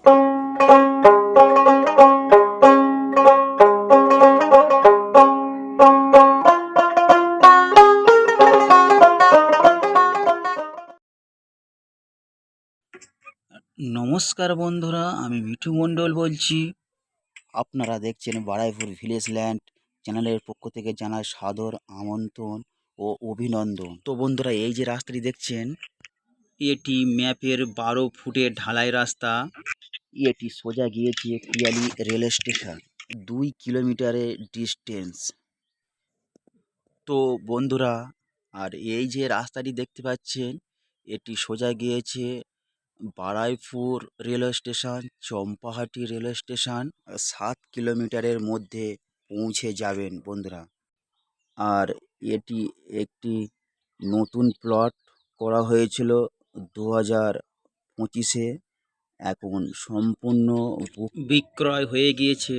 নমস্কার বন্ধুরা, আমি মিঠু মণ্ডল বলছি। আপনারা দেখছেন বারাইপুর ভিলেজ ল্যান্ড চ্যানেলের পক্ষ থেকে জানাই সাদর আমন্ত্রণ ও অভিনন্দন। তো বন্ধুরা, এই যে রাস্তাটি দেখছেন, এটি ম্যাপের 12 ফুটের ঢালাই রাস্তা। এটি সোজা গিয়েছে পিয়ালি রেল স্টেশন, 2 কিলোমিটারের ডিস্টেন্স। তো বন্ধুরা, আর এই যে রাস্তাটি দেখতে পাচ্ছেন, এটি সোজা গিয়েছে Baruipur railway station, Champahati railway station. 7 কিলোমিটারের মধ্যে পৌঁছে যাবেন বন্ধুরা। আর এটি একটি নতুন প্লট করা হয়েছিল 2025-এ। এখন সম্পূর্ণ বিক্রয় হয়ে গিয়েছে।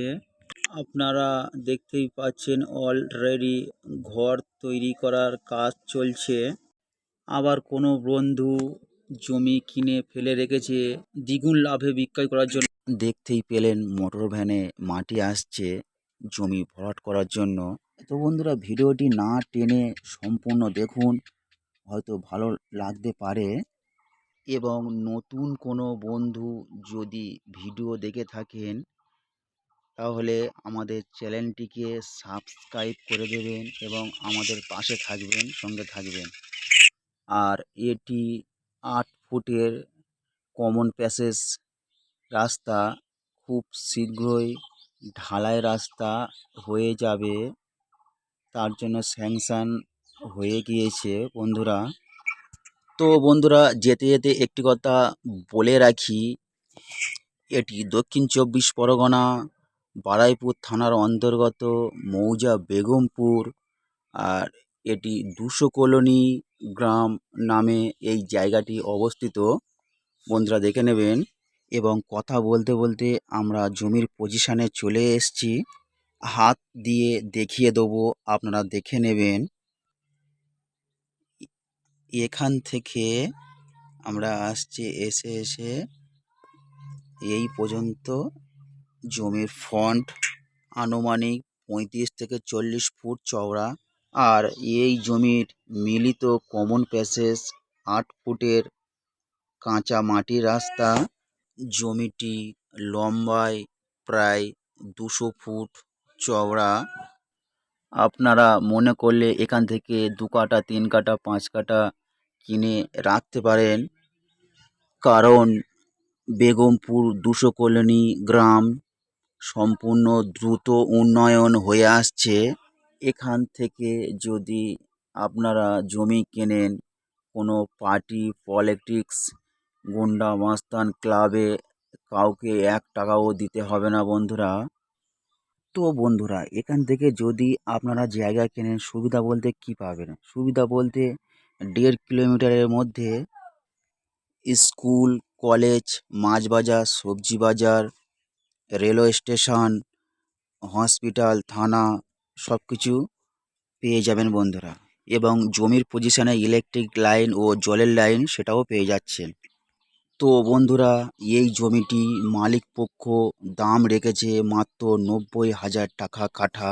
আপনারা দেখতেই পাচ্ছেন অলরেডি ঘর তৈরি করার কাজ চলছে। আবার কোনো বন্ধু জমি কিনে ফেলে রেখেছে দ্বিগুণ লাভে বিক্রয় করার জন্য। দেখতেই পেলেন মোটর ভ্যানে মাটি আসছে জমি ভরাট করার জন্য। তো বন্ধুরা, ভিডিওটি না টেনে সম্পূর্ণ দেখুন, হয়তো ভালো লাগতে পারে। এবং নতুন কোনো বন্ধু যদি ভিডিও দেখে থাকেন, তাহলে আমাদের চ্যানেলটিকে সাবস্ক্রাইব করে দেবেন এবং আমাদের পাশে থাকবেন, সঙ্গে থাকবেন। আর এটি 8 ফুটের কমন প্যাসেজ রাস্তা, খুব শীঘ্রই ঢালাই রাস্তা হয়ে যাবে, তার জন্য স্যাংশন হয়ে গিয়েছে বন্ধুরা। তো বন্ধুরা, যেতে যেতে একটি কথা বলে রাখি, এটি দক্ষিণ 24 পরগনা বারাইপুর থানার অন্তর্গত মৌজা বেগমপুর। আর এটি 200 কলোনি গ্রাম নামে এই জায়গাটি অবস্থিত, বন্ধুরা দেখে নেবেন। এবং কথা বলতে বলতে আমরা জমির পজিশানে চলে এসেছি, হাত দিয়ে দেখিয়ে দেবো, আপনারা দেখে নেবেন। এখান থেকে আমরা আসছি, এসে এই পর্যন্ত জমির ফ্রন্ট আনুমানিক 35 থেকে 40 ফুট চওড়া। আর এই জমির মিলিত কমন প্যাসেজ 8 ফুটের কাঁচা মাটির রাস্তা। জমিটি লম্বায় প্রায় 200 ফুট চওড়া। আপনারা মনে করলে এখান থেকে 2 কাঠা, 3 কাঠা, 5 কাঠা কিনে রাখতে পারেন, কারণ বেগমপুর 200 কলোনি গ্রাম সম্পূর্ণ দ্রুত উন্নয়ন হয়ে আসছে। এখান থেকে যদি আপনারা জমি কেনেন, কোনো পার্টি পলিটিক্স, গুন্ডা মাস্তান ক্লাবে কাউকে 1 টাকাও দিতে হবে না বন্ধুরা। তো বন্ধুরা, এখান থেকে যদি আপনারা জায়গা কেনেন, সুবিধা বলতে কি পাবেন? সুবিধা বলতে 1.5 কিলোমিটারের মধ্যে স্কুল, কলেজ, মাছ বাজার, সবজি বাজার, রেলওয়ে স্টেশন, হসপিটাল, থানা সব কিছু পেয়ে যাবেন বন্ধুরা। এবং জমির পজিশনে ইলেকট্রিক লাইন ও জলের লাইন সেটাও পেয়ে যাচ্ছেন। তো বন্ধুরা, এই জমিটি মালিক পক্ষ দাম রেখেছে মাত্র 90,000 টাকা কাঠা।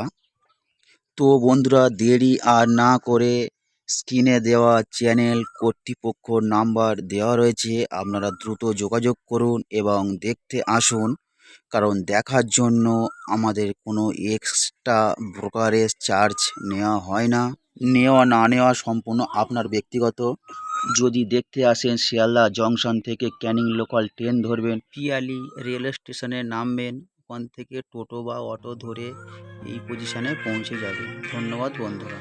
তো বন্ধুরা, দেরি আর না করে স্ক্রিনে দেওয়া চ্যানেল কর্তৃপক্ষর নাম্বার দেওয়া রয়েছে, আপনারা দ্রুত যোগাযোগ করুন এবং দেখতে আসুন। কারণ দেখার জন্য আমাদের কোনো এক্সট্রা ব্রোকারেজ চার্জ নেওয়া হয় না। নেওয়া না নেওয়া সম্পূর্ণ আপনার ব্যক্তিগত। যদি দেখতে আসেন, শিয়ালদা জংশন থেকে ক্যানিং লোকাল ট্রেন ধরবেন, পিয়ালি রেলওয়ে স্টেশনে নামবেন, ওখান থেকে টোটো বা অটো ধরে এই পজিশনে পৌঁছে যাবে। ধন্যবাদ বন্ধুরা।